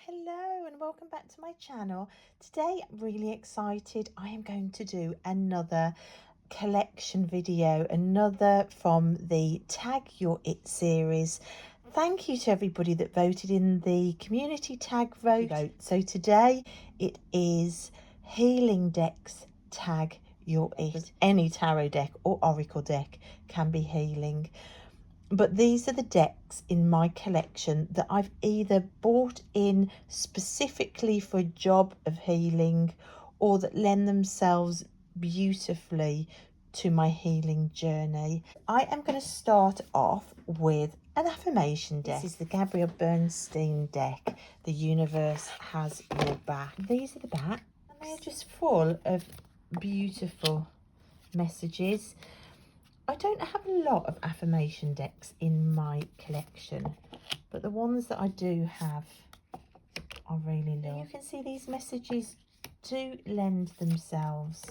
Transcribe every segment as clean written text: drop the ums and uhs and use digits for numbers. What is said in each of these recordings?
Hello and welcome back to my channel. Today I'm really excited. I am going to do another collection video, another from the Tag Your It series. Thank you to everybody that voted in the community tag vote. So today it is Healing Decks Tag Your It. Any tarot deck or oracle deck can be healing. But these are the decks in my collection that I've either bought in specifically for a job of healing or that lend themselves beautifully to my healing journey. I am going to start off with an affirmation deck. This is the Gabrielle Bernstein deck, The Universe Has Your Back. These are the backs and they're just full of beautiful messages. I don't have a lot of affirmation decks in my collection, but the ones that I do have, I really love. You can see these messages do lend themselves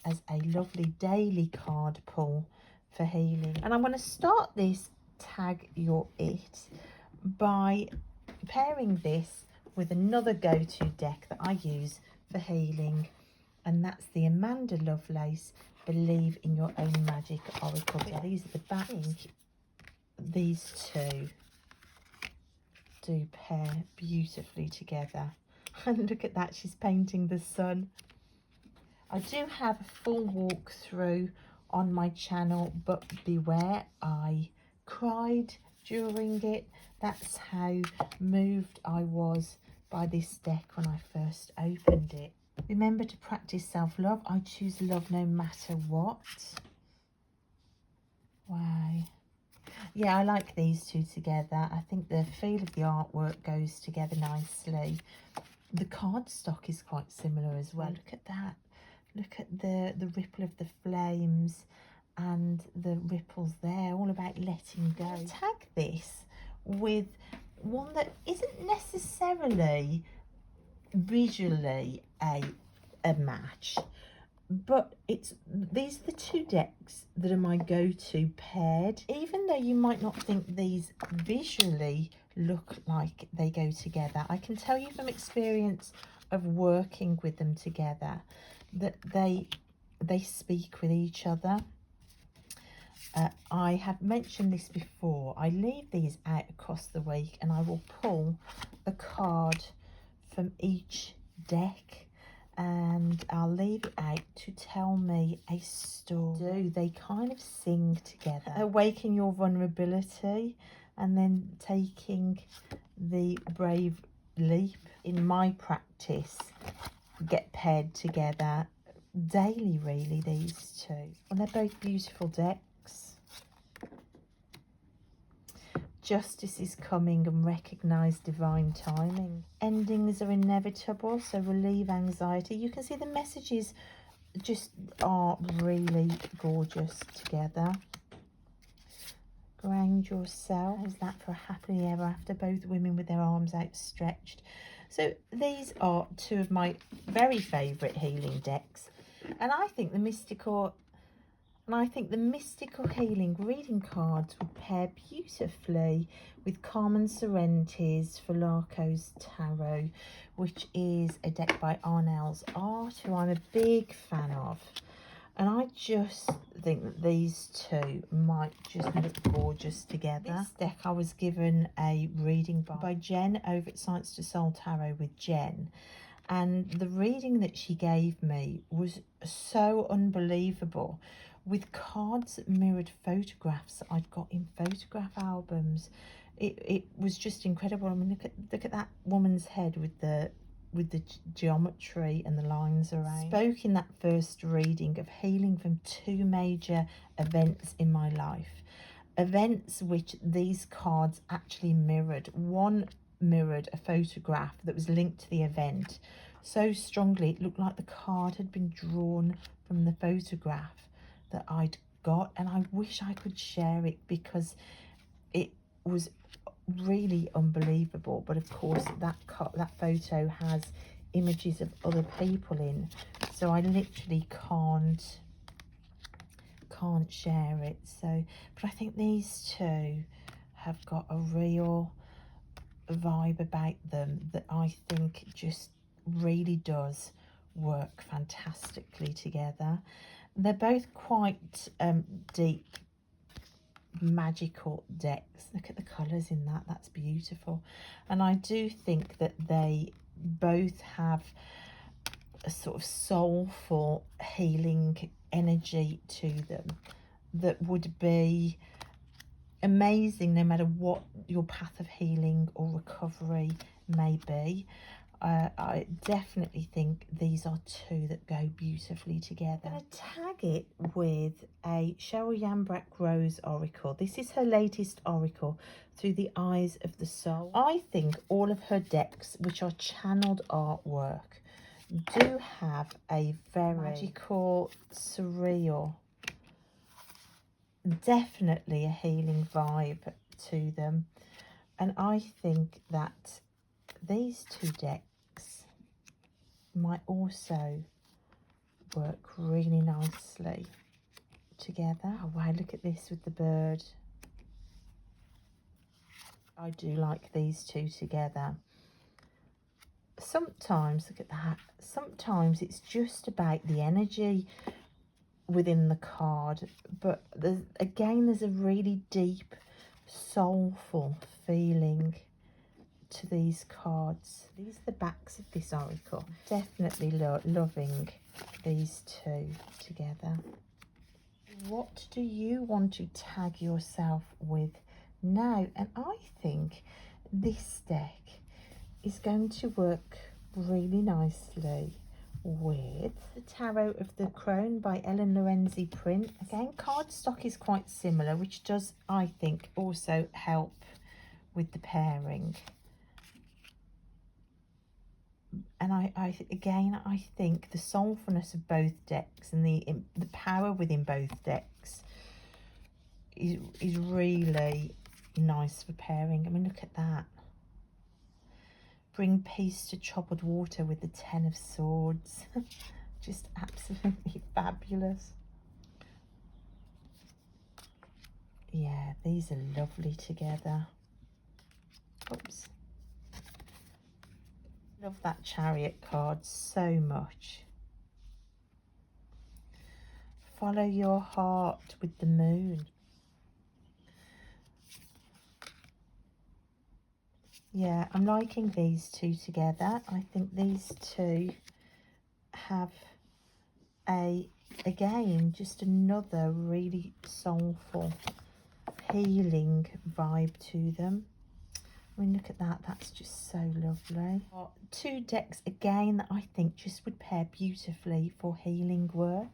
as a lovely daily card pull for healing. And I'm going to start this Tag Your It by pairing this with another go-to deck that I use for healing, and that's the Amanda Lovelace Believe in Your Own Magic Oracle deck. These are the backs. These two do pair beautifully together. And look at that, she's painting the sun. I do have a full walkthrough on my channel, but beware, I cried during it. That's how moved I was by this deck when I first opened it. Remember to practice self-love. I choose love no matter what. Wow. Yeah, I like these two together. I think the feel of the artwork goes together nicely. The cardstock is quite similar as well. Look at that. Look at the ripple of the flames and the ripples there, all about letting go. I'll tag this with one that isn't necessarily visually a match, but these are the two decks that are my go-to paired. Even though you might not think these visually look like they go together, I can tell you from experience of working with them together that they speak with each other. I have mentioned this before. I leave these out across the week and I will pull a card from each deck and I'll leave it out to tell me a story. They kind of sing together. Awaken your vulnerability and then taking the brave leap. In my practice, get paired together daily, really, these two. And they're both beautiful decks. Justice is coming and recognise divine timing. Endings are inevitable, so relieve anxiety. You can see the messages just are really gorgeous together. Ground yourself. How's that for a happily ever after? Both women with their arms outstretched. So these are two of my very favourite healing decks. And I think the mystical healing reading cards would pair beautifully with Carmen Sorrente's Falaco's Tarot, which is a deck by Arnell's Art, who I'm a big fan of. And I just think that these two might just look gorgeous together. This deck I was given a reading by Jen over at Science to Soul Tarot with Jen. And the reading that she gave me was so unbelievable, with cards that mirrored photographs that I'd got in photograph albums. It was just incredible. I mean, look at that woman's head with the geometry and the lines around. Spoke in that first reading of healing from two major events in my life. Events which these cards actually mirrored. One mirrored a photograph that was linked to the event so strongly it looked like the card had been drawn from the photograph that I'd got, and I wish I could share it because it was really unbelievable. But of course that photo has images of other people in, so I literally can't share it. So but I think these two have got a real vibe about them that I think just really does work fantastically together. They're both quite deep, magical decks. Look at the colours in that, that's beautiful. And I do think that they both have a sort of soulful healing energy to them that would be amazing no matter what your path of healing or recovery may be. I definitely think these are two that go beautifully together. I'm going to tag it with a Cheryl Yambrak Rose Oracle. This is her latest Oracle, Through the Eyes of the Soul. I think all of her decks, which are channeled artwork, do have a very magical, surreal, definitely a healing vibe to them. And I think that these two decks might also work really nicely together. Oh wow, look at this with the bird. I do like these two together. Sometimes, look at that, sometimes it's just about the energy within the card, but there's a really deep, soulful feeling to these cards. These are the backs of this oracle. Definitely loving these two together. What do you want to tag yourself with now? And I think this deck is going to work really nicely with the Tarot of the Crone by Ellen Lorenzi print. Again, cardstock is quite similar, which does, I think, also help with the pairing. And I think the soulfulness of both decks and the power within both decks is really nice for pairing. I mean, look at that. Bring peace to troubled water with the Ten of Swords. Just absolutely fabulous. Yeah, these are lovely together. Oops. Love that Chariot card so much. Follow your heart with the Moon. Yeah, I'm liking these two together. I think these two have again, just another really soulful, healing vibe to them. I mean, look at that, that's just so lovely. Two decks again that I think just would pair beautifully for healing work.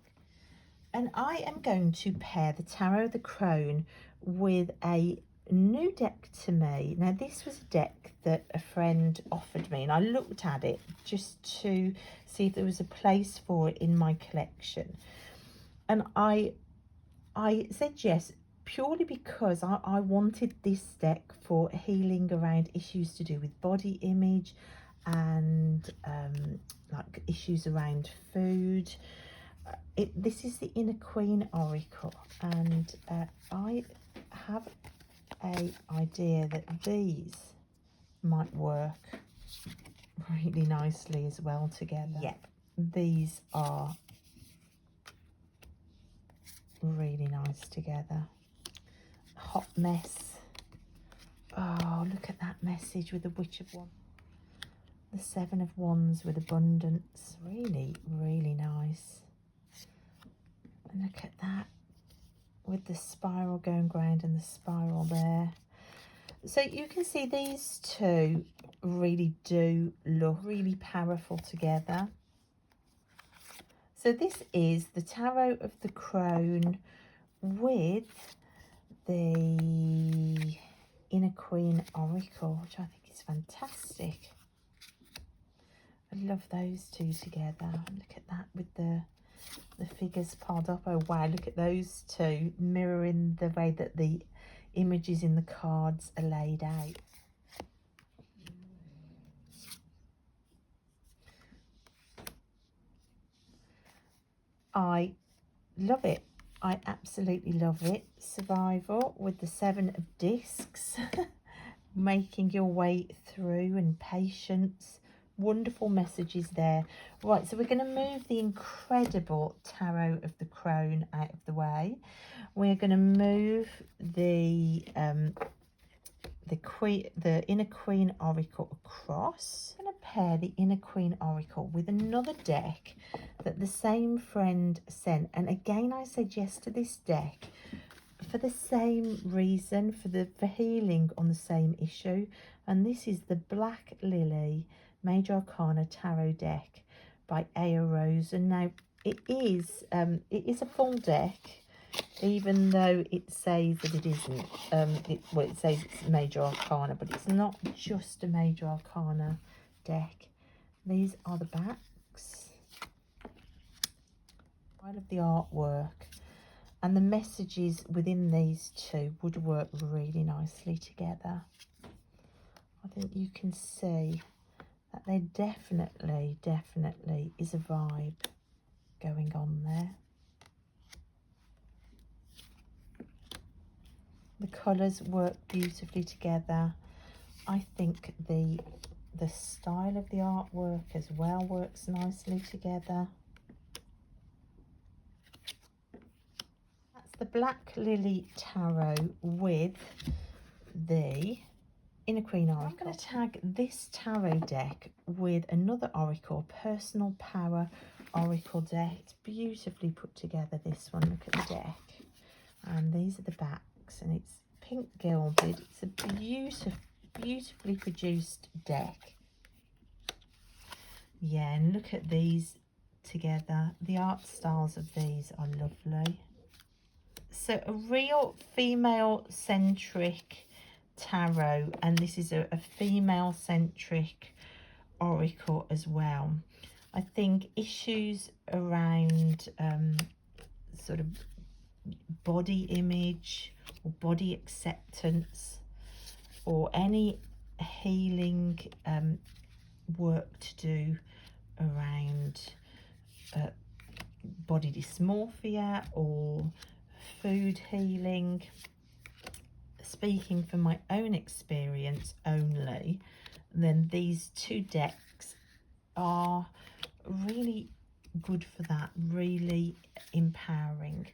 And I am going to pair the Tarot of the Crone with a new deck to me. Now, this was a deck that a friend offered me, and I looked at it just to see if there was a place for it in my collection. And I said yes, purely because I wanted this deck for healing around issues to do with body image and like issues around food. This is the Inner Queen Oracle, and I have a idea that these might work really nicely as well together. Yep, these are really nice together. Hot mess. Oh, look at that message with the Witch of Wands. The Seven of Wands with abundance. Really, really nice. And look at that with the spiral going round and the spiral there. So you can see these two really do look really powerful together. So this is the Tarot of the Crone with the Inner Queen Oracle, which I think is fantastic. I love those two together. Look at that with the figures piled up. Oh wow, look at those two mirroring the way that the images in the cards are laid out. I love it. I absolutely love it. Survival with the Seven of Discs. making your way through, and patience. Wonderful messages there. Right, so we're going to move the incredible Tarot of the Crone out of the way. We're going to move the Inner Queen Oracle across. I'm going to pair the Inner Queen Oracle with another deck that the same friend sent. And again, I suggest to this deck for the same reason, for healing on the same issue. And this is the Black Lily Major Arcana Tarot deck by Aya Rose. And now it is a full deck, even though it says that it isn't. It says it's Major Arcana, but it's not just a Major Arcana deck. These are the backs. I love the artwork. And the messages within these two would work really nicely together. I think you can see that there definitely is a vibe going on there. The colours work beautifully together. I think the style of the artwork as well works nicely together. That's the Black Lily Tarot with the Inner Queen Oracle. I'm going to tag this tarot deck with another oracle, Personal Power Oracle deck. It's beautifully put together, this one. Look at the deck. And these are the backs, and it's pink gilded. It's a beautifully produced deck. Yeah, and look at these together. The art styles of these are lovely. So a real female-centric tarot, and this is a female-centric oracle as well. I think issues around sort of body image or body acceptance, or any healing work to do around body dysmorphia or food healing. Speaking from my own experience only, then these two decks are really good for that, really empowering.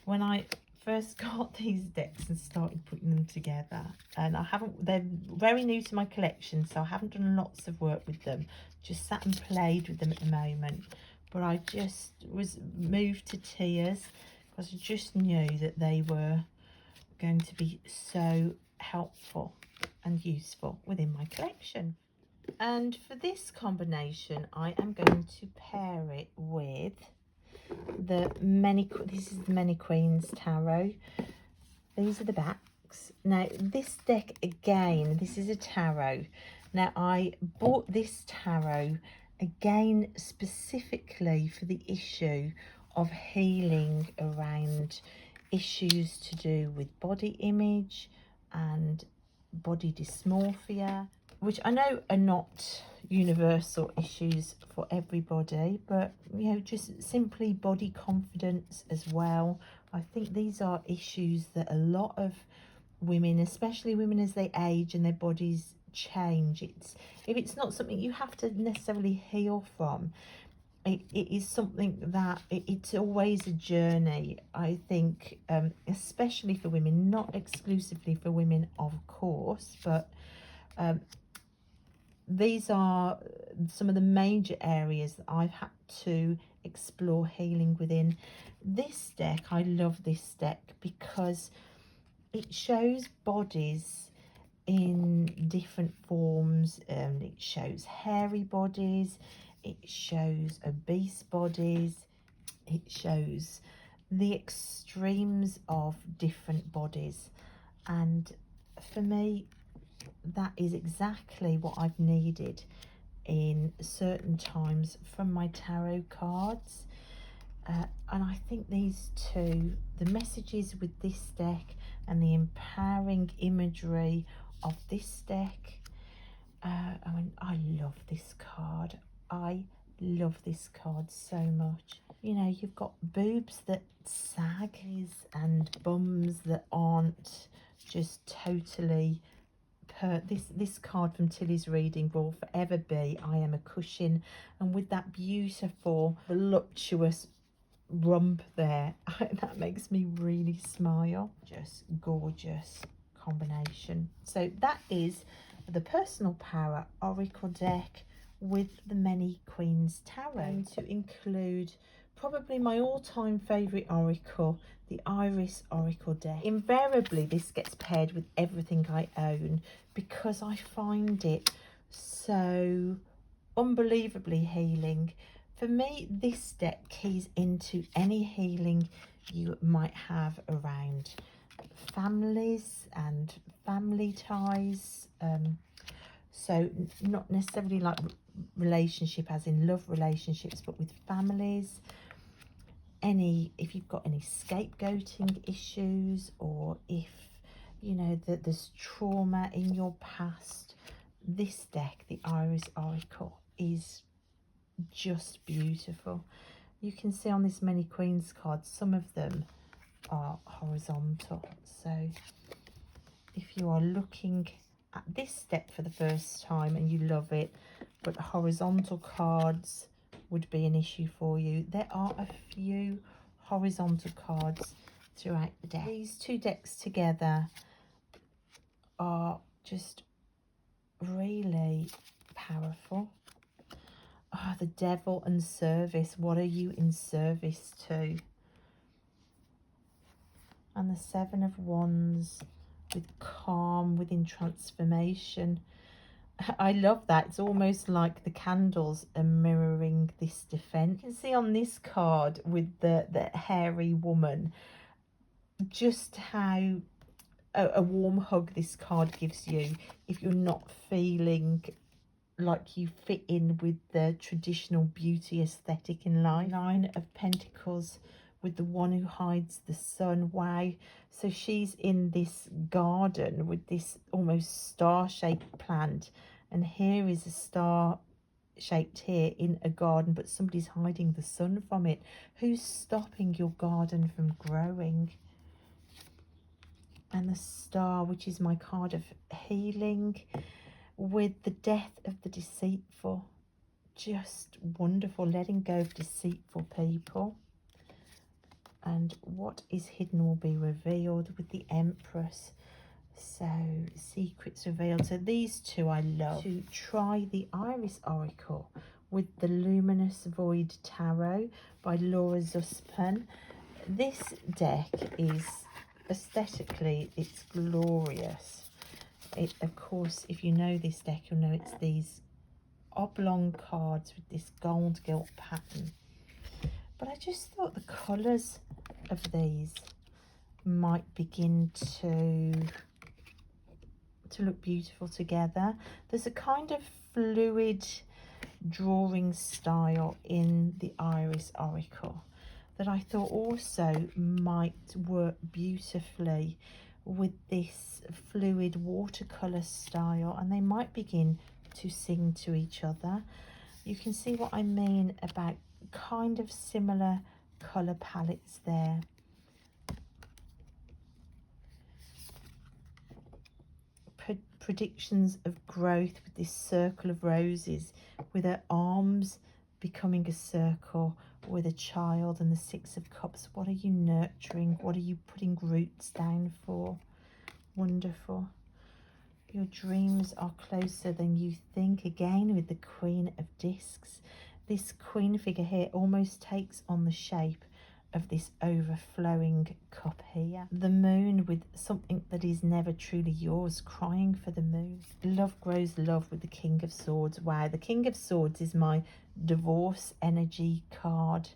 When I first got these decks and started putting them together, and they're very new to my collection, so I haven't done lots of work with them, just sat and played with them at the moment, but I just was moved to tears because I just knew that they were going to be so helpful and useful within my collection. And for this combination, I am going to pair it with this is the Many Queens Tarot. These are the backs. Now this deck, again, this is a tarot. Now I bought this tarot again specifically for the issue of healing around issues to do with body image and body dysmorphia, which I know are not universal issues for everybody, but you know, just simply body confidence as well. I think these are issues that a lot of women, especially women as they age and their bodies change, if it's not something you have to necessarily heal from, it is something that it's always a journey, I think, especially for women, not exclusively for women, of course, but these are some of the major areas that I've had to explore healing within. This deck, I love this deck because it shows bodies in different forms. It shows hairy bodies, it shows obese bodies, it shows the extremes of different bodies, and for me that is exactly what I've needed in certain times from my tarot cards. And I think these two, the messages with this deck and the empowering imagery of this deck, I mean, I love this card. I love this card so much. You know, you've got boobs that sag and bums that aren't just totally this card from Tilly's reading will forever be I am a cushion, and with that beautiful voluptuous rump there, that makes me really smile. Just gorgeous combination. So that is the Personal Power Oracle deck with the Many Queens Tarot. I'm going to include probably my all-time favourite oracle, the Iris Oracle deck. Invariably this gets paired with everything I own because I find it so unbelievably healing. For me, this deck keys into any healing you might have around families and family ties. So not necessarily like relationship as in love relationships, but with families. If you've got any scapegoating issues, or if you know that there's trauma in your past, this deck, the Iris Oracle, is just beautiful. You can see on this Many Queens card, some of them are horizontal. So if you are looking at this deck for the first time and you love it, but horizontal cards would be an issue for you, there are a few horizontal cards throughout the deck. These two decks together are just really powerful. The Devil and Service. What are you in service to? And the Seven of Wands with calm within transformation. I love that. It's almost like the candles are mirroring this defense. You can see on this card with the hairy woman just how a warm hug this card gives you if you're not feeling like you fit in with the traditional beauty aesthetic in life. Nine of Pentacles with the one who hides the sun. Wow. So she's in this garden with this almost star-shaped plant, and here is a star shaped here in a garden, but somebody's hiding the sun from it. Who's stopping your garden from growing? And the Star, which is my card of healing, with the Death of the Deceitful. Just wonderful, letting go of deceitful people. And what is hidden will be revealed with the Empress. So secrets revealed. So these two I love. To try the Iris Oracle with the Luminous Void Tarot by Laura Zussman. This deck is aesthetically, it's glorious. Of course, if you know this deck, you'll know it's these oblong cards with this gold gilt pattern. But I just thought the colours of these might begin to look beautiful together. There's a kind of fluid drawing style in the Iris Oracle that I thought also might work beautifully with this fluid watercolour style, and they might begin to sing to each other. You can see what I mean about kind of similar colour palettes there. Predictions of growth with this circle of roses, with her arms becoming a circle with a child, and the Six of Cups. What are you nurturing? What are you putting roots down for? Wonderful. Your dreams are closer than you think, again with the Queen of Discs. This queen figure here almost takes on the shape of this overflowing cup here. The Moon with something that is never truly yours, crying for the moon. Love grows love with the King of Swords. Wow, the King of Swords is my divorce energy card,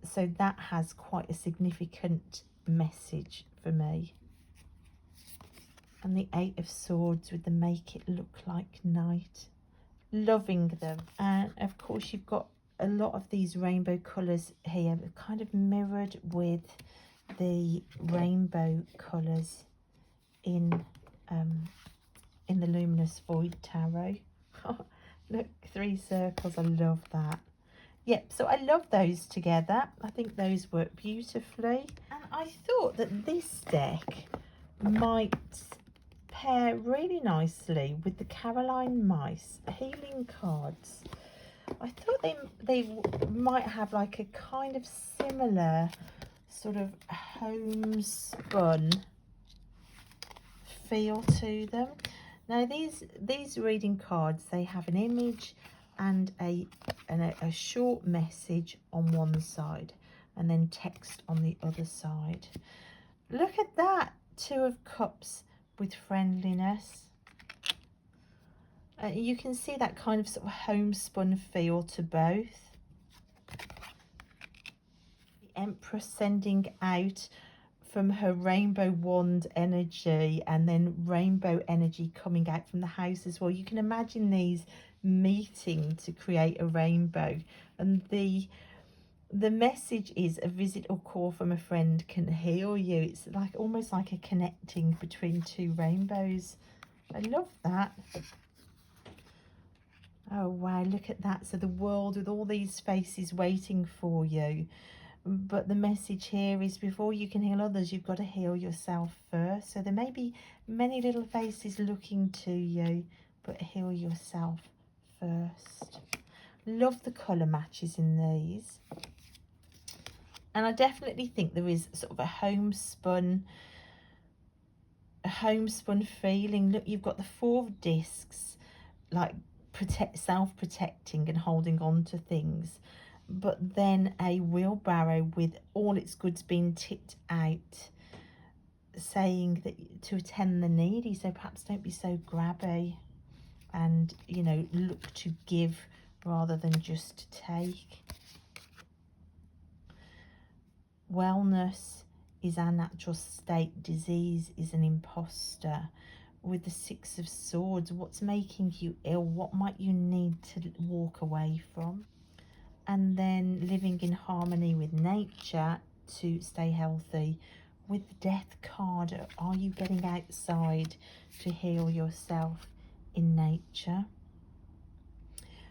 so that has quite a significant message for me. And the Eight of Swords with the Make It Look Like Night. Loving them. And of course you've got a lot of these rainbow colours here, kind of mirrored with the rainbow colours in the Luminous Void Tarot. Look, 3 circles. I love that. Yep, so I love those together. I think those work beautifully. And I thought that this deck might pair really nicely with the Caroline Mice healing cards. I thought they might have like a kind of similar sort of homespun feel to them. Now these reading cards, they have an image and a short message on one side and then text on the other side. Look at that, 2 of Cups with friendliness. You can see that kind of sort of homespun feel to both. The Empress sending out from her rainbow wand energy, and then rainbow energy coming out from the house as well. You can imagine these meeting to create a rainbow, and the message is a visit or call from a friend can heal you. It's like almost like a connecting between 2 rainbows. I love that. Oh wow, look at that. So the world with all these faces waiting for you. But the message here is before you can heal others, you've got to heal yourself first. So there may be many little faces looking to you, but heal yourself first. Love the colour matches in these. And I definitely think there is sort of a homespun feeling. Look, you've got the 4 of discs, like self-protecting and holding on to things, but then a wheelbarrow with all its goods being tipped out, saying that to attend the needy. So perhaps don't be so grabby, and you know, look to give rather than just take. Wellness is our natural state, disease is an imposter. With the 6 of Swords, what's making you ill? What might you need to walk away from? And then living in harmony with nature to stay healthy. With the Death card, are you getting outside to heal yourself in nature?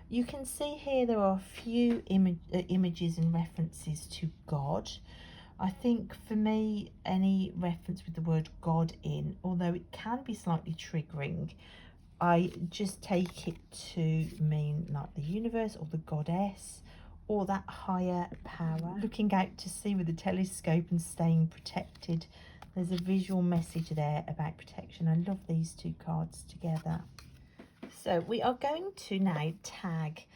You can see here there are a few images and references to God. I think for me, any reference with the word God in, although it can be slightly triggering, I just take it to mean like the universe or the goddess or that higher power. Looking out to sea with a telescope and staying protected. There's a visual message there about protection. I love these 2 cards together. So we are going to now tag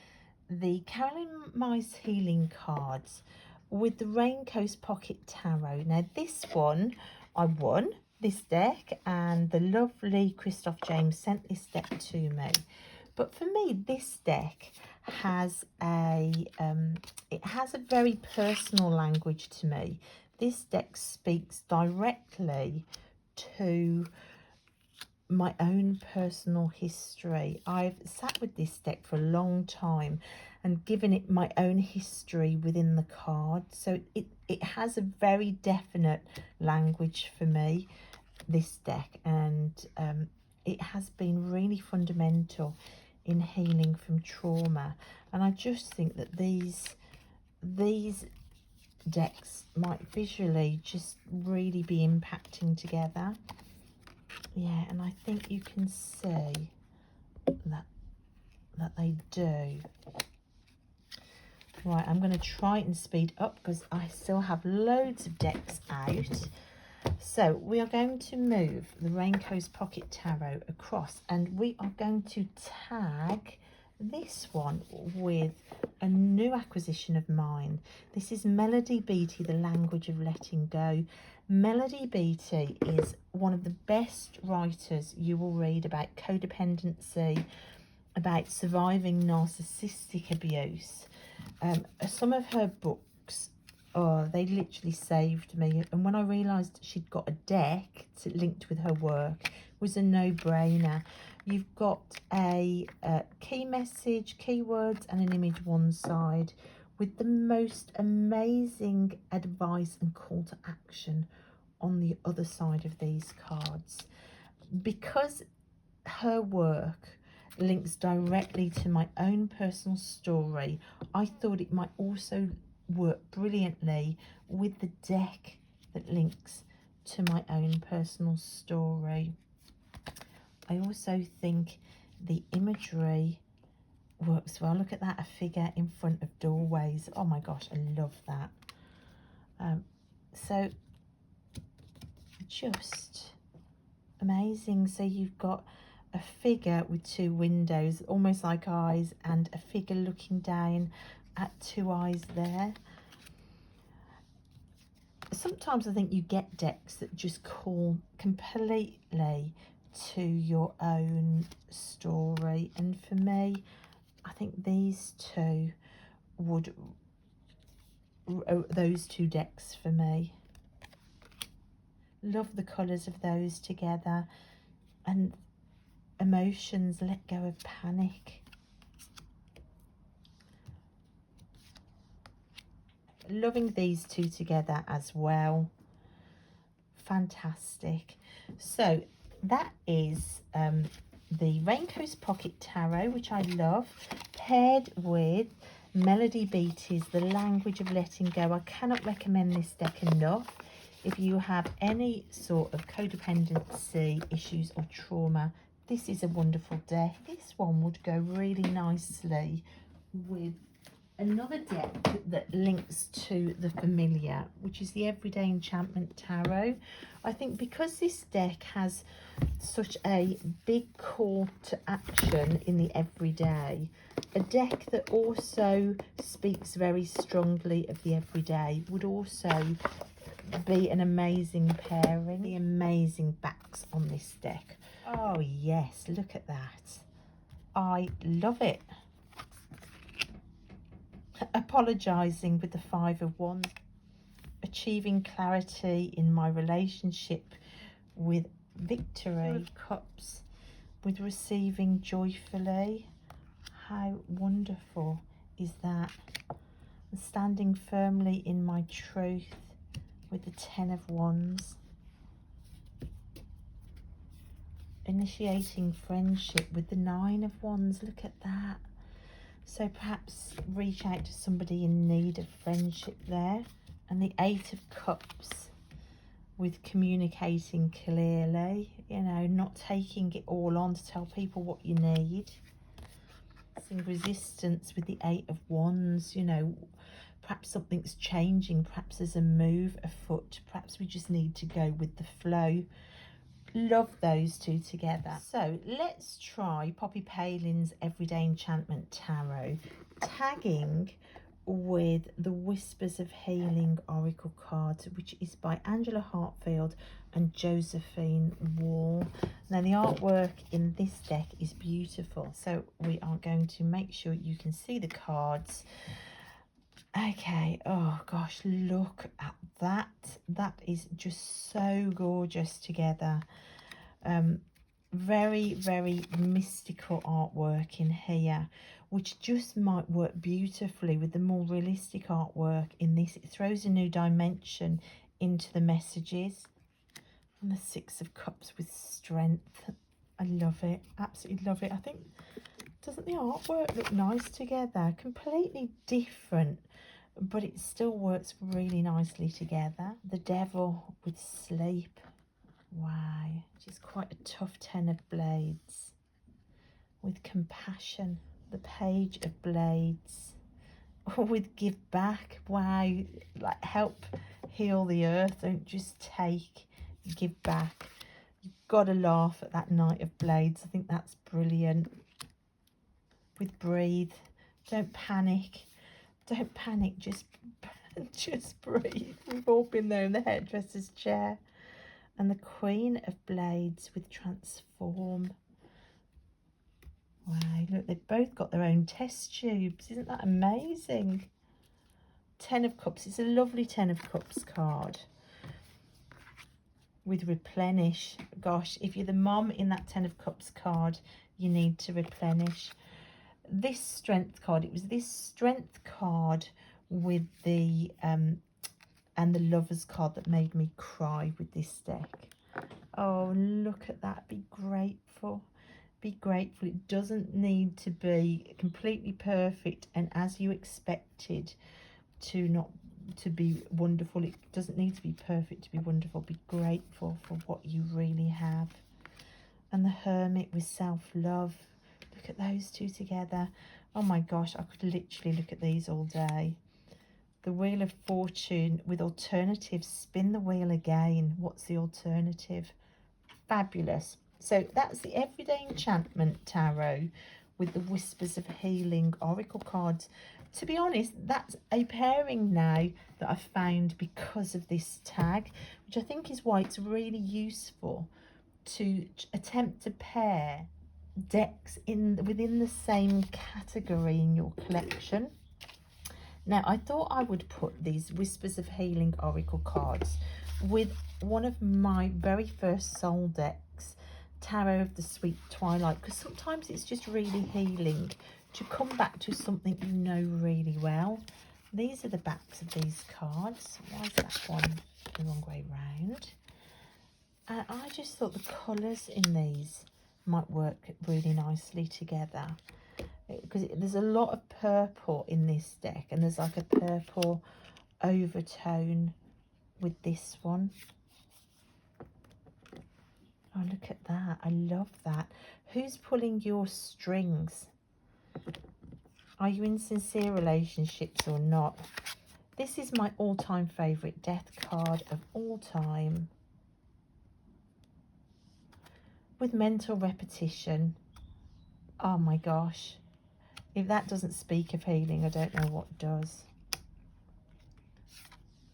the Caroline Mice healing cards with the Raincoast Pocket Tarot. Now this one, I won this deck, and the lovely Christoph James sent this deck to me. But for me, this deck has it has a very personal language to me. This deck speaks directly to my own personal history. I've sat with this deck for a long time and given it my own history within the card. So it has a very definite language for me, this deck, and it has been really fundamental in healing from trauma. And I just think that these decks might visually just really be impacting together. Yeah, and I think you can see that they do. Right, I'm going to try and speed up because I still have loads of decks out. So we are going to move the Raincoast Pocket Tarot across, and we are going to tag this one with a new acquisition of mine. This is Melody Beattie, The Language of Letting Go. Melody Beattie is one of the best writers you will read about codependency, about surviving narcissistic abuse. Some of her books, oh, they literally saved me. And when I realised she'd got a deck linked with her work, it was a no-brainer. You've got a key message, keywords, and an image one side with the most amazing advice and call to action on the other side of these cards. Because her work links directly to my own personal story, I thought it might also work brilliantly with the deck that links to my own personal story. I also think the imagery works well. Look at that, a figure in front of doorways. Oh my gosh, I love that. So just amazing. So you've got a figure with two windows, almost like eyes, and a figure looking down at two eyes there. Sometimes I think you get decks that just call completely to your own story, and for me, I think these two would, those two decks for me. Love the colours of those together, and emotions, let go of panic. Loving these two together as well. Fantastic. So that is the Raincoast Pocket Tarot, which I love, paired with Melody Beatty's The Language of Letting Go. I cannot recommend this deck enough. If you have any sort of codependency issues or trauma, this is a wonderful deck. This one would go really nicely with another deck that links to the familiar, which is the Everyday Enchantment Tarot. I think because this deck has such a big call to action in the everyday, a deck that also speaks very strongly of the everyday would also be an amazing pairing. The amazing backs on this deck. Oh yes, look at that. I love it. Apologising with the Five of Wands. Achieving clarity in my relationship with Victory. Of Cups with receiving joyfully. How wonderful is that? Standing firmly in my truth with the Ten of Wands. Initiating friendship with the Nine of Wands. Look at that. So perhaps reach out to somebody in need of friendship there. And the Eight of Cups with communicating clearly, you know, not taking it all on to tell people what you need. Seeing resistance with the Eight of Wands, you know, perhaps something's changing, perhaps there's a move afoot, perhaps we just need to go with the flow. Love those two together. So let's try Poppy Palin's Everyday Enchantment Tarot, tagging with the Whispers of Healing Oracle cards, which is by Angela Hartfield and Josephine Wall. Now the artwork in this deck is beautiful, so we are going to make sure you can see the cards. Okay, oh gosh, look at that. That is just so gorgeous together. Very, very mystical artwork in here, which just might work beautifully with the more realistic artwork in this. It throws a new dimension into the messages. And the Six of Cups with strength. I love it, absolutely love it. I think, doesn't the artwork look nice together? Completely different, but it still works really nicely together. The Devil with sleep. Wow, which is quite a tough Ten of Blades. With compassion. The Page of Blades. With give back. Wow, like help heal the earth. Don't just take, give back. You've got to laugh at that Knight of Blades. I think that's brilliant. With breathe. Don't panic. Don't panic, just breathe. We've all been there in the hairdresser's chair. And the Queen of Blades with transform. Wow, look, they've both got their own test tubes. Isn't that amazing? Ten of Cups. It's a lovely Ten of Cups card. With replenish. Gosh, if you're the mom in that Ten of Cups card, you need to replenish. This strength card, it was this strength card with the and the Lovers card that made me cry with this deck. Oh, look at that. Be grateful. Be grateful. It doesn't need to be completely perfect and as you expected to be wonderful. It doesn't need to be perfect to be wonderful. Be grateful for what you really have. And the Hermit with self-love. Look at those two together. Oh my gosh, I could literally look at these all day. The Wheel of Fortune with alternatives. Spin the wheel again. What's the alternative? Fabulous. So that's the Everyday Enchantment Tarot with the Whispers of Healing Oracle cards. To be honest, that's a pairing now that I've found because of this tag, which I think is why it's really useful to attempt to pair decks within the same category in your collection. Now, I thought I would put these Whispers of Healing Oracle cards with one of my very first soul decks, Tarot of the Sweet Twilight, because sometimes it's just really healing to come back to something you know really well. These are the backs of these cards. Why is that one the wrong way round? And I just thought the colours in these might work really nicely together, because there's a lot of purple in this deck, and there's like a purple overtone with this one. Oh, look at that. I love that. Who's pulling your strings? Are you in sincere relationships or not? This is my all-time favourite death card of all time. With mental repetition. Oh my gosh. If that doesn't speak of healing, I don't know what does.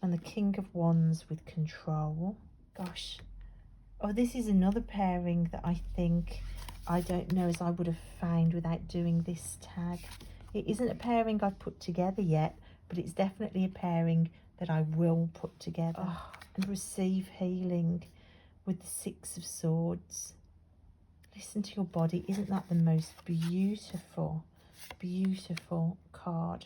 And the King of Wands with control. Gosh. Oh, this is another pairing that I think, I don't know as I would have found without doing this tag. It isn't a pairing I've put together yet, but it's definitely a pairing that I will put together. Oh, and receive healing with the Six of Swords. Listen to your body. Isn't that the most beautiful, beautiful card?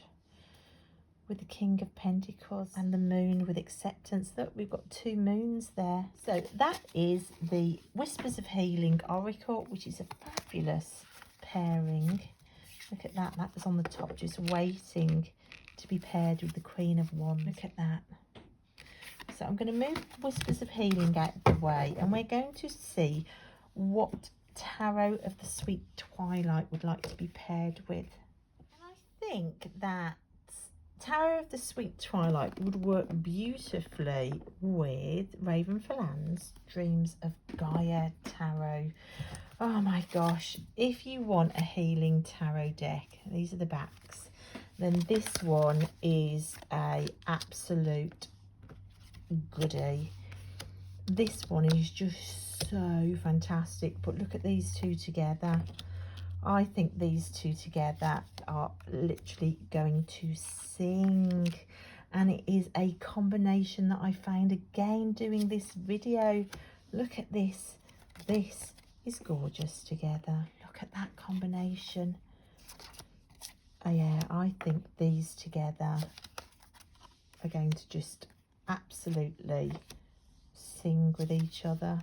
With the King of Pentacles and the Moon with acceptance. Look, we've got two moons there. So that is the Whispers of Healing Oracle, which is a fabulous pairing. Look at that. That was on the top, just waiting to be paired with the Queen of Wands. Look at that. So I'm going to move Whispers of Healing out of the way, and we're going to see what Tarot of the Sweet Twilight would like to be paired with. And I think that Tarot of the Sweet Twilight would work beautifully with Raven Phalan's Dreams of Gaia Tarot. Oh my gosh, if you want a healing tarot deck, these are the backs, then this one is a absolute goodie. This one is just so fantastic, but look at these two together. I think these two together are literally going to sing, and it is a combination that I found again doing this video. Look at this. This is gorgeous together. Look at that combination. Oh yeah, I think these together are going to just absolutely sing with each other.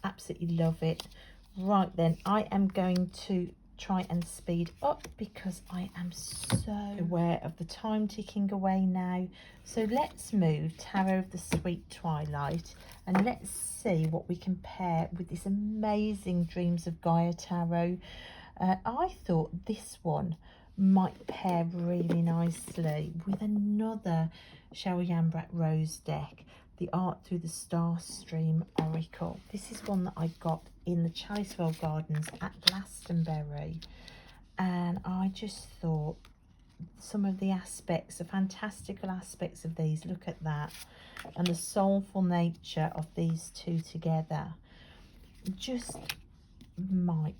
Absolutely love it. Right then, I am going to try and speed up because I am so aware of the time ticking away now. So let's move Tarot of the Sweet Twilight, and let's see what we can pair with this amazing Dreams of Gaia Tarot. I thought this one might pair really nicely with another Cheryl Yambrat Rose deck, the Art Through the Star Stream Oracle. This is one that I got in the Chalicewell Gardens at Glastonbury, and I just thought some of the aspects, the fantastical aspects of these, look at that, and the soulful nature of these two together just might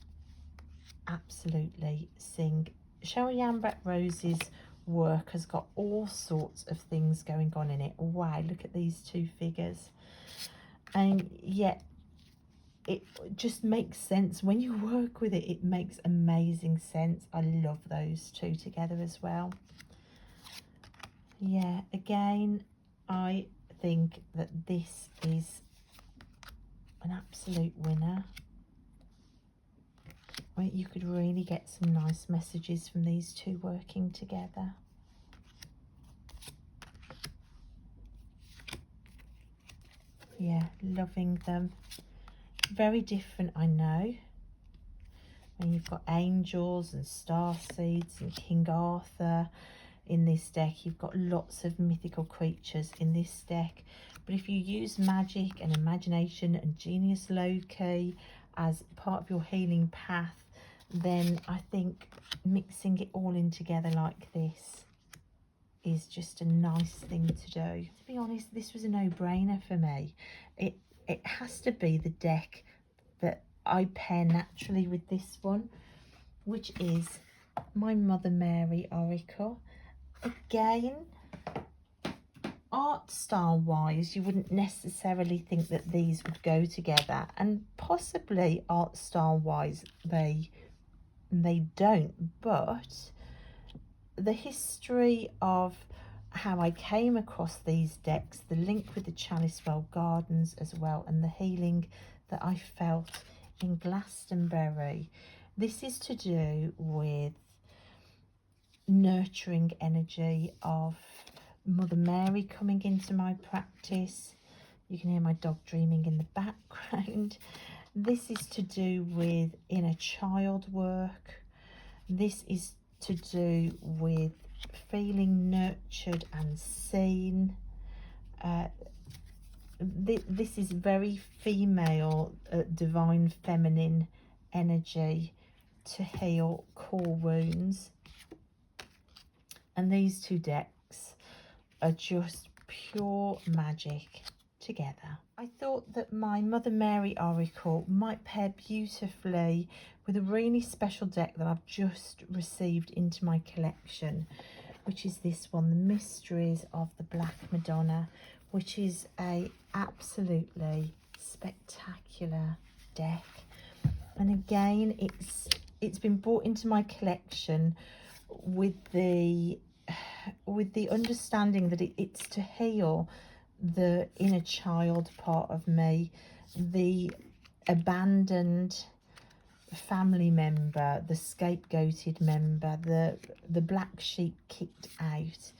absolutely sing. Cheryl Yambrat Rose's work has got all sorts of things going on in it. Wow, look at these two figures, and yet it just makes sense when you work with it. It makes amazing sense. I love those two together as well. Yeah, again, I think that this is an absolute winner. I mean, you could really get some nice messages from these two working together. Yeah, loving them. Very different, I know. And you've got angels and star seeds and King Arthur in this deck. You've got lots of mythical creatures in this deck. But if you use magic and imagination and genius loci as part of your healing path, then I think mixing it all in together like this is just a nice thing to do. To be honest, this was a no-brainer for me. It has to be the deck that I pair naturally with this one, which is my Mother Mary Oracle. Again, art style wise, you wouldn't necessarily think that these would go together, and possibly art style wise they don't, but the history of how I came across these decks, the link with the Chalicewell Gardens as well, and the healing that I felt in Glastonbury. This is to do with nurturing energy of Mother Mary coming into my practice. You can hear my dog dreaming in the background. This is to do with inner child work. This is to do with feeling nurtured and seen. This is very female, divine feminine energy to heal core wounds. And these two decks are just pure magic together. I thought that my Mother Mary Oracle might pair beautifully with a really special deck that I've just received into my collection, which is this one, The Mysteries of the Black Madonna, which is a absolutely spectacular deck. And again, it's been brought into my collection with the understanding that it's to heal the inner child part of me, the abandoned family member, the scapegoated member, the black sheep kicked out,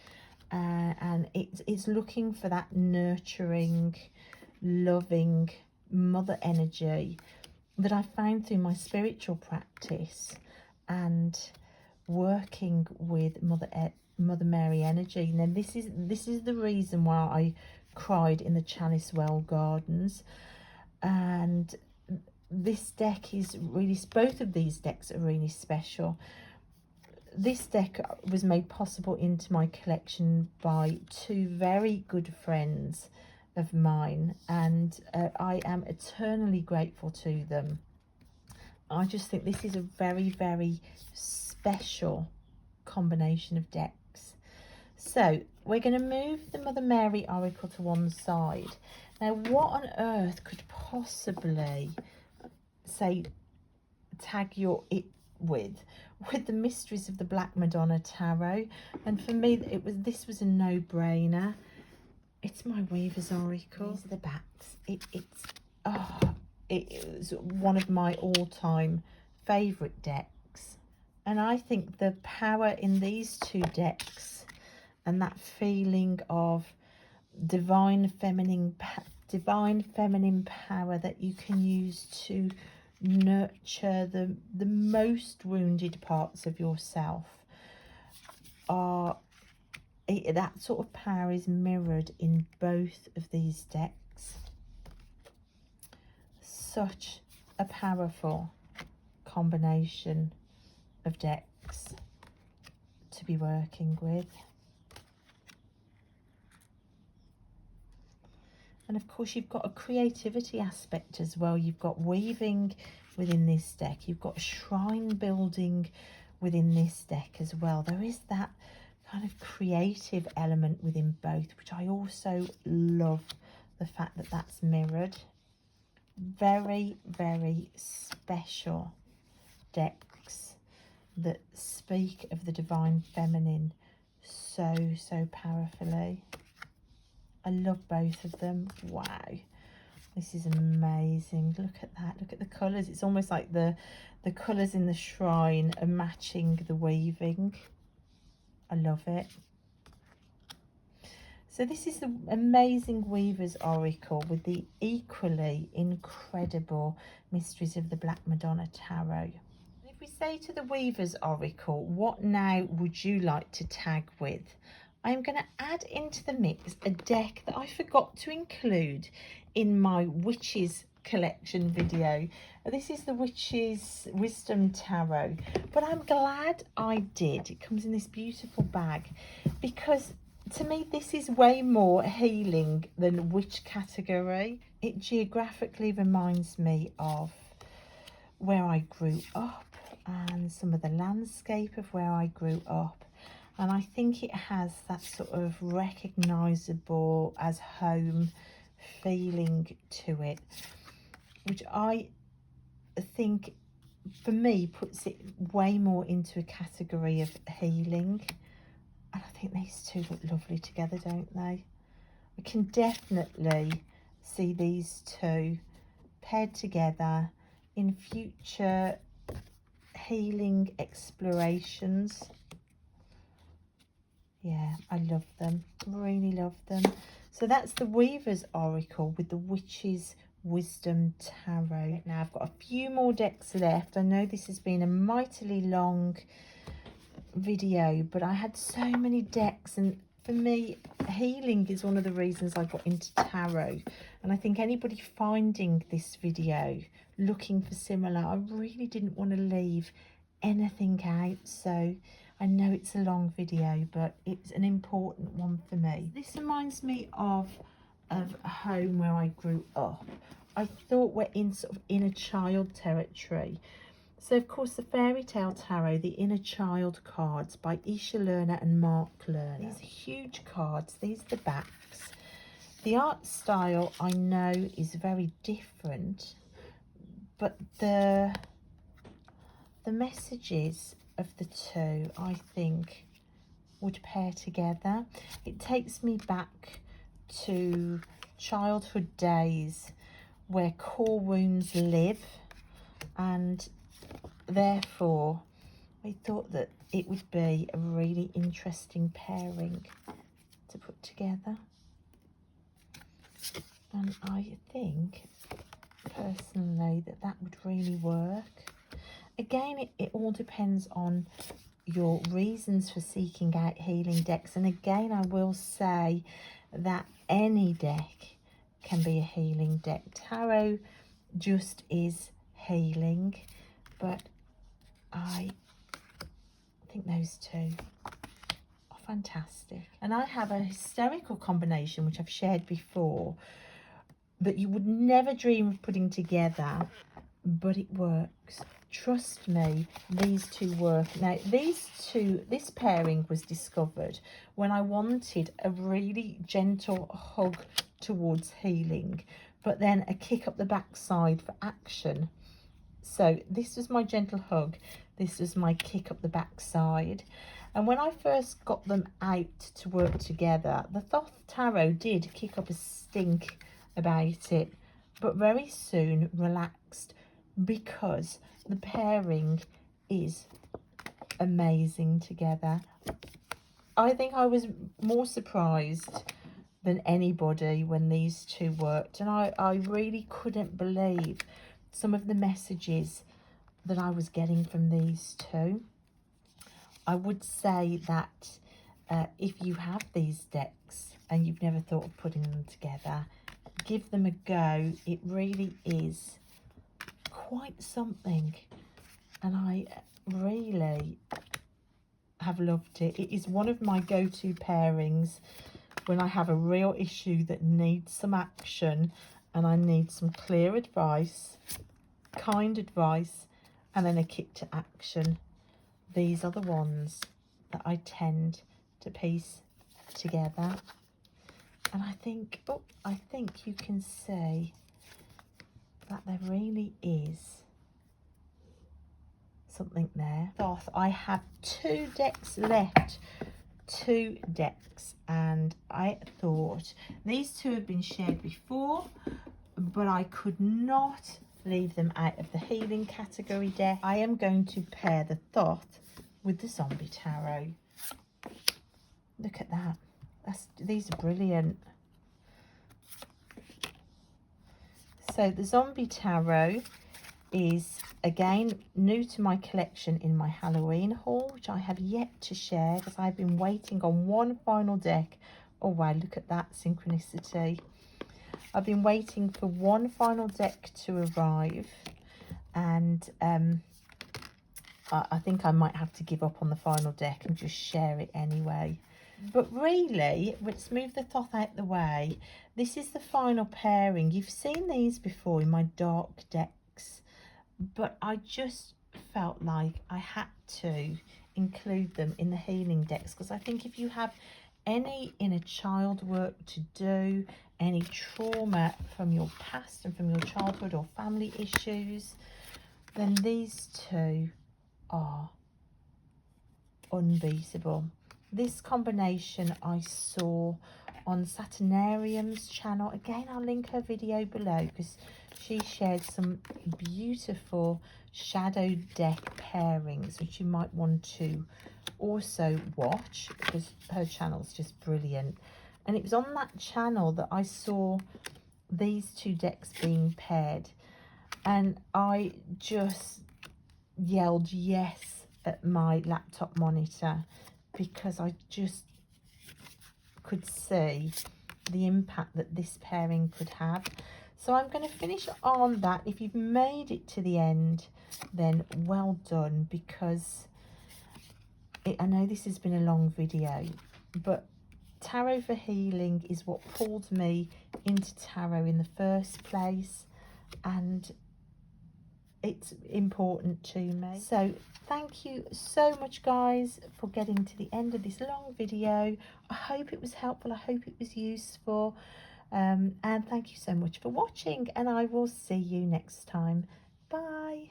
and it's looking for that nurturing, loving mother energy that I found through my spiritual practice and working with Mother Mary energy. Now this is the reason why I cried in the Chalicewell Gardens, and this deck is really, both of these decks are really special. This deck was made possible into my collection by two very good friends of mine, and I am eternally grateful to them. I just think this is a very, very special combination of decks. So we're going to move the Mother Mary Oracle to one side. Now, what on earth could possibly say tag your it with the Mysteries of the Black Madonna Tarot? And for me, this was a no-brainer. It's my Weaver's Oracle. These are the backs. It's one of my all-time favourite decks, and I think the power in these two decks and that feeling of divine feminine power that you can use to nurture the most wounded parts of yourself that sort of power is mirrored in both of these decks. Such a powerful combination of decks to be working with. And of course, you've got a creativity aspect as well. You've got weaving within this deck. You've got shrine building within this deck as well. There is that kind of creative element within both, which I also love the fact that that's mirrored. Very, very special decks that speak of the divine feminine so powerfully. I love both of them. Wow, this is amazing. Look at that. Look at the colours. It's almost like the colours in the shrine are matching the weaving. I love it. So this is the amazing Weaver's Oracle with the equally incredible Mysteries of the Black Madonna Tarot. If we say to the Weaver's Oracle, what now would you like to tag with? I'm going to add into the mix a deck that I forgot to include in my Witches collection video. This is the Witches Wisdom Tarot, but I'm glad I did. It comes in this beautiful bag because to me this is way more healing than witch category. It geographically reminds me of where I grew up and some of the landscape of where I grew up, and I think it has that sort of recognisable as home feeling to it, which I think for me puts it way more into a category of healing. And I think these two look lovely together, don't they? I can definitely see these two paired together in future healing explorations. Yeah, I love them, really love them. So that's the Weaver's Oracle with the Witches Wisdom Tarot. Now I've got a few more decks left. I know this has been a mightily long video, but I had so many decks, and for me healing is one of the reasons I got into tarot. And I think anybody finding this video looking for similar, I really didn't want to leave anything out. So I know it's a long video, but it's an important one for me. This reminds me of a home where I grew up. I thought we're in sort of inner child territory. So of course the Fairy Tale Tarot, the Inner Child cards by Isha Lerner and Mark Lerner. These are huge cards. These are the backs. The art style I know is very different, but the messages of the two I think would pair together. It takes me back to childhood days where core wounds live, and therefore I thought that it would be a really interesting pairing to put together. And I think personally that would really work. Again, it all depends on your reasons for seeking out healing decks. And again, I will say that any deck can be a healing deck. Tarot just is healing, but I think those two are fantastic. And I have a hysterical combination which I've shared before that you would never dream of putting together, but it works. Trust me, these two work. Now this pairing was discovered when I wanted a really gentle hug towards healing, but then a kick up the backside for action. So this was my gentle hug, this was my kick up the backside. And when I first got them out to work together, the Thoth Tarot did kick up a stink about it, but very soon relaxed, because the pairing is amazing together. I think I was more surprised than anybody when these two worked, and I really couldn't believe some of the messages that I was getting from these two. I would say that if you have these decks and you've never thought of putting them together, give them a go. It really is quite something, and I really have loved it. It is one of my go-to pairings when I have a real issue that needs some action and I need some clear advice, kind advice, and then a kick to action. These are the ones that I tend to piece together. And I think you can see that there really is something there. I have two decks left, and I thought these two have been shared before, but I could not leave them out of the healing category deck. I am going to pair the Thoth with the Zombie Tarot. Look at that. These are brilliant. So the Zombie Tarot is again new to my collection in my Halloween haul, which I have yet to share because I've been waiting on one final deck. Oh wow, look at that synchronicity. I've been waiting for one final deck to arrive, and I think I might have to give up on the final deck and just share it anyway. But really, let's move the thought out the way. This is the final pairing. You've seen these before in my dark decks, but I just felt like I had to include them in the healing decks, because I think if you have any inner child work to do, any trauma from your past and from your childhood or family issues, then these two are unbeatable. This combination I saw on Saturnarium's channel. Again, I'll link her video below because she shared some beautiful shadow deck pairings, which you might want to also watch because her channel's just brilliant. And it was on that channel that I saw these two decks being paired, and I just yelled yes at my laptop monitor because I just could see the impact that this pairing could have. So I'm going to finish on that. If you've made it to the end, then well done, because I know this has been a long video, but tarot for healing is what pulled me into tarot in the first place, and it's important to me. So thank you so much, guys, for getting to the end of this long video. I hope it was helpful. I hope it was useful. And thank you so much for watching, and I will see you next time. Bye.